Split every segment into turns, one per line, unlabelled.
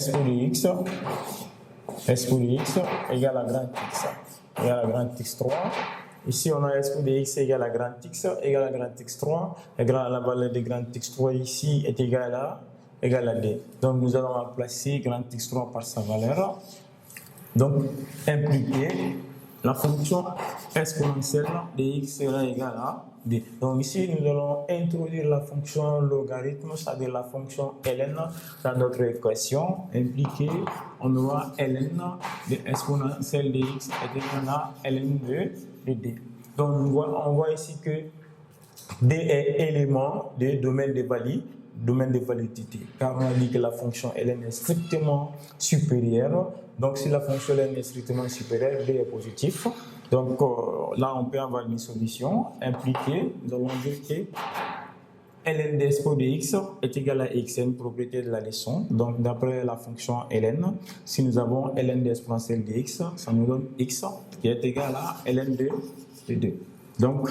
S pour x, S pour x égale à grand x, égale à grand x3. Ici, on a S pour dx égale à grand x, égale à grand x3, égale à la valeur de grand x3 ici est égale à D. Donc, nous allons remplacer grand x3 par sa valeur. Donc, impliquer la fonction exponentielle de x sera égale à D. Donc, ici, nous allons introduire la fonction logarithme, c'est-à-dire la fonction ln dans notre équation. Impliquer, on aura ln de exponentielle de x est égal à ln de D. Donc, on voit ici que D est élément du domaine de validité, car on a dit que la fonction ln est strictement supérieure. Donc, si la fonction ln est strictement supérieure, D est positif. Donc, là, on peut avoir une solution impliquée. Nous allons dire que ln de expo de x est égal à x, c'est une propriété de la leçon. Donc, d'après la fonction ln, si nous avons ln de exponentielle de x, ça nous donne x qui est égal à ln de 2. Donc,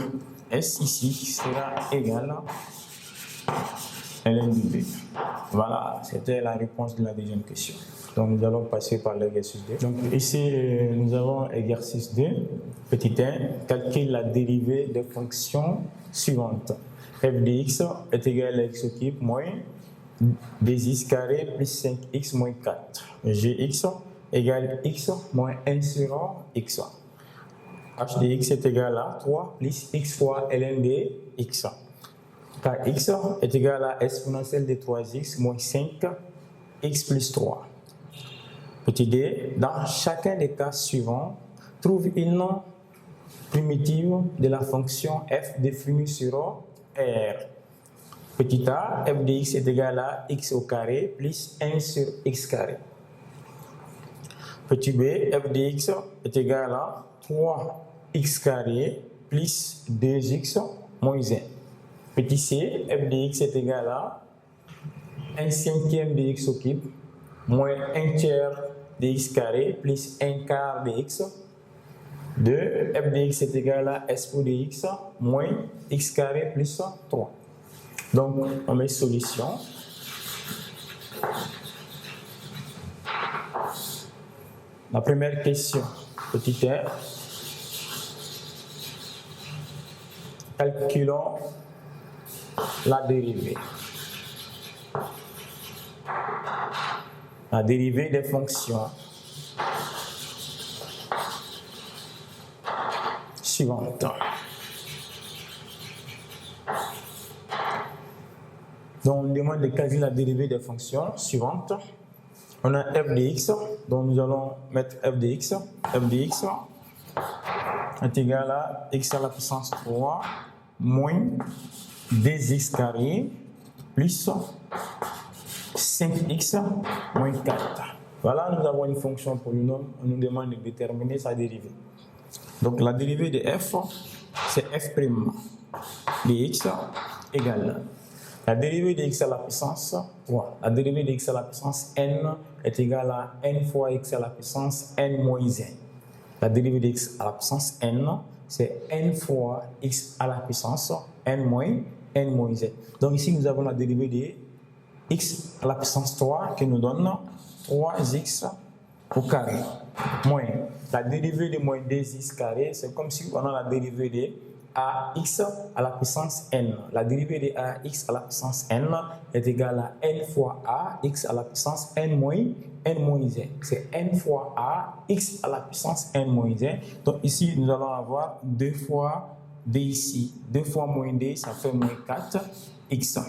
S ici sera égal à ln de 2. Voilà, c'était la réponse de la deuxième question. Donc, nous allons passer par l'exercice 2. Donc, ici, nous avons exercice 2. Petit 1, calcule la dérivée des fonctions suivantes. f de x est égal à x au cube moins 2x carré plus 5x moins 4. Gx égale x moins 1 sur x. h de x est égal à 3 plus x fois ln de x. Kx est égal à exponentielle de 3x moins 5x plus 3. Petit d, dans chacun des cas suivants, trouve une primitive de la fonction f définie sur R. Petit a, f de x est égal à x au carré plus 1 sur x carré. Petit b, f de x est égal à 3x carré plus 2x moins 1. Petit c, f de x est égal à 1 cinquième de x au cube moins 1 tiers de x carré plus 1 quart de x. 2, f de x est égal à s pour de x moins x carré plus 3. Donc, on met solution. La première question, petit r. Calculons la dérivée. La dérivée des fonctions suivantes. Donc, on demande de calculer la dérivée des fonctions suivantes. On a f de x, donc nous allons mettre f de x. f de x est égal à x à la puissance 3 moins 2x carré plus 5x moins 4. Voilà, nous avons une fonction polynôme, on nous demande de déterminer sa dérivée. Donc la dérivée de f, c'est f' de x égale la dérivée de x à la puissance 3. La dérivée de x à la puissance n est égale à n fois x à la puissance n moins 1. La dérivée de x à la puissance n, c'est n fois x à la puissance n moins 1. Donc ici, nous avons la dérivée de x à la puissance 3 qui nous donne 3x au carré moins la dérivée de moins 2x carré, c'est comme si on a la dérivée de ax à la puissance n. La dérivée de ax à la puissance n est égale à n fois ax à la puissance n moins 1. C'est n fois ax à la puissance n moins 1. Donc ici, nous allons avoir 2 fois d ici. 2 fois moins d, ça fait moins 4x.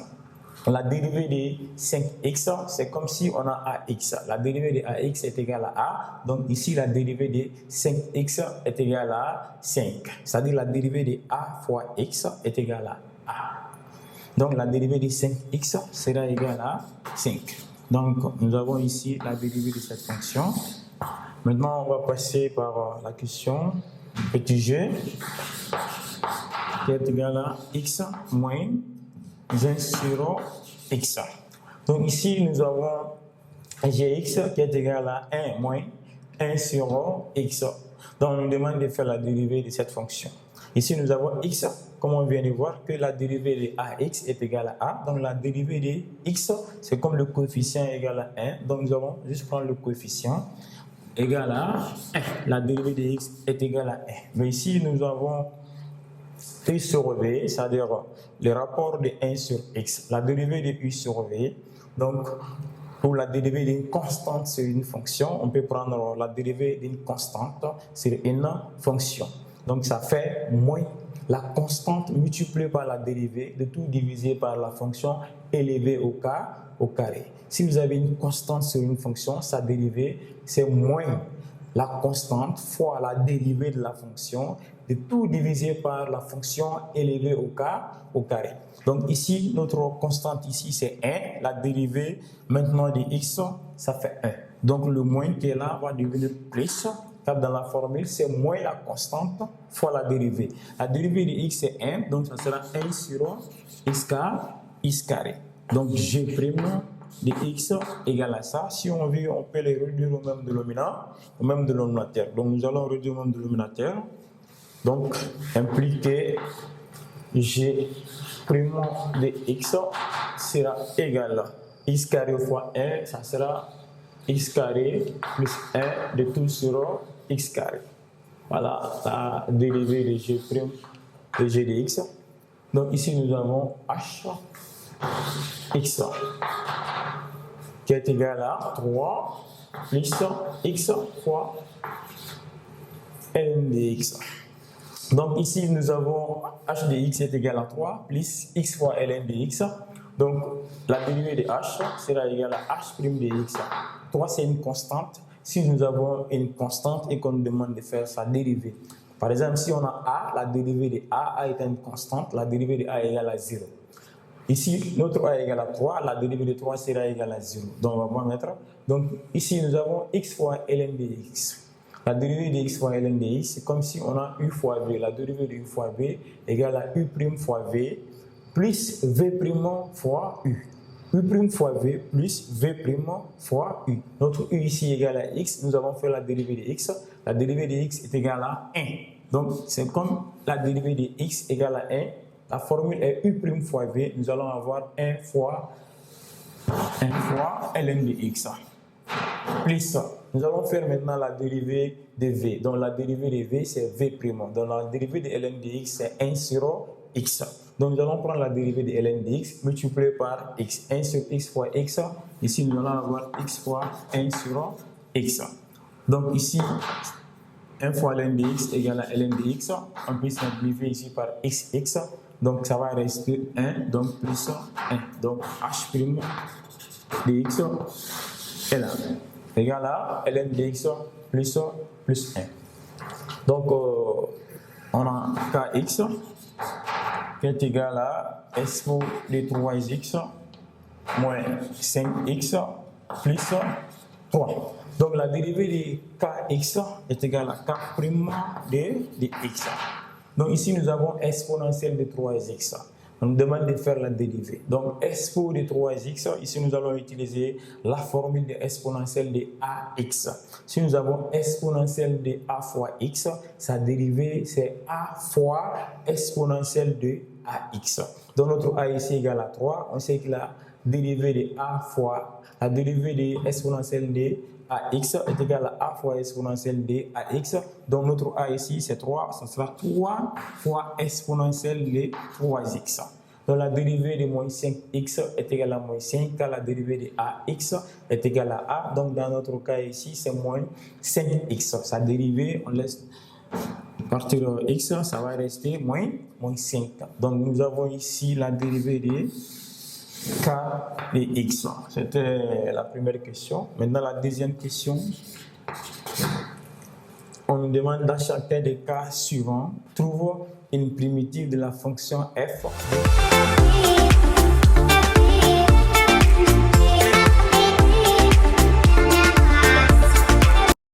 La dérivée de 5x, c'est comme si on a ax. La dérivée de ax est égale à a. Donc ici, la dérivée de 5x est égale à 5. C'est-à-dire la dérivée de a fois x est égale à a. Donc la dérivée de 5x sera égale à 5. Donc nous avons ici la dérivée de cette fonction. Maintenant, on va passer par la question petit g qui est égal à x moins 1 sur x. Donc ici, nous avons gx qui est égal à 1 moins 1 sur x. Donc, on nous demande de faire la dérivée de cette fonction. Ici, nous avons x, comme on vient de voir, que la dérivée de ax est égale à a. Donc, la dérivée de x, c'est comme le coefficient est égal à 1. Donc, nous allons juste prendre le coefficient égal à 1. La dérivée de x est égale à 1. Mais ici, nous avons u sur v, c'est-à-dire le rapport de 1 sur x. La dérivée de u sur v. Donc, pour la dérivée d'une constante sur une fonction, on peut prendre la dérivée d'une constante sur une fonction. Donc, ça fait moins la constante multipliée par la dérivée de tout divisé par la fonction élevée au carré. Si vous avez une constante sur une fonction, sa dérivée, c'est moins la constante fois la dérivée de la fonction de tout divisé par la fonction élevée au carré. Donc ici, notre constante ici, c'est 1. La dérivée maintenant de x, ça fait 1. Donc le moins qui est là va devenir plus. Car dans la formule, c'est moins la constante fois la dérivée. La dérivée de x, c'est 1. Donc ça sera 1 sur x carré. Donc g' de x égale à ça. Si on veut, on peut les réduire au même dénominateur. Donc nous allons réduire au même dénominateur. Donc impliquer g' de x sera égal à x carré fois 1, ça sera x carré plus 1 de tout sur x carré. Voilà la dérivée de g' de g de x. Donc ici nous avons h x qui est égal à 3 plus x fois ln de x. Donc ici nous avons h de x est égal à 3 plus x fois ln de x. Donc la dérivée de h sera égale à h' de x. 3 c'est une constante. Si nous avons une constante et qu'on nous demande de faire sa dérivée. Par exemple, si on a a, la dérivée de a est une constante, la dérivée de a est égale à 0. Ici, notre a est égal à 3, la dérivée de 3 sera égale à 0. Donc on va mettre. Donc ici nous avons x fois ln de x. La dérivée de x fois ln de x, c'est comme si on a u fois v. La dérivée de u fois v égale à u' fois v plus v' fois u. U' fois v plus v' fois u. Notre u ici est égal à x. Nous avons fait la dérivée de x. La dérivée de x est égale à 1. Donc c'est comme la dérivée de x égale à 1. La formule est u' fois v. Nous allons avoir 1 fois ln de x. Plus, nous allons faire maintenant la dérivée de v. Donc la dérivée de v, c'est v'. Donc la dérivée de ln de x, c'est 1 sur x. Donc nous allons prendre la dérivée de ln de x multipliée par x. 1 sur x fois x. Ici, nous allons avoir x fois 1 sur x. Donc ici, 1 fois ln de x égale à ln de x. On peut simplifier ici par x. Donc ça va rester 1, donc plus 1. Donc h' de x est là. Égal à ln de x plus 1. Donc on a kx qui est égal à expo de 3x moins 5x plus 3. Donc la dérivée de kx est égale à k' de x. Donc ici nous avons exponentielle de 3x. On nous demande de faire la dérivée. Donc expo de 3x, ici nous allons utiliser la formule de exponentielle de ax. Si nous avons exponentielle de a fois x, sa dérivée c'est a fois exponentielle de ax. Donc notre a ici égale à 3. On sait que la dérivée de a fois la dérivée de exponentielle de ax est égale à a fois exponentielle de ax. Donc notre a ici c'est 3, ça sera 3 fois exponentielle de 3x. Donc la dérivée de moins 5x est égale à moins 5, car la dérivée de ax est égale à a. Donc dans notre cas ici c'est moins 5x. Sa dérivée, on laisse partir de x, ça va rester moins 5. Donc nous avons ici la dérivée de k de x. C'était la première question. Maintenant, la deuxième question. On nous demande dans chacun des cas suivants, trouve une primitive de la fonction f.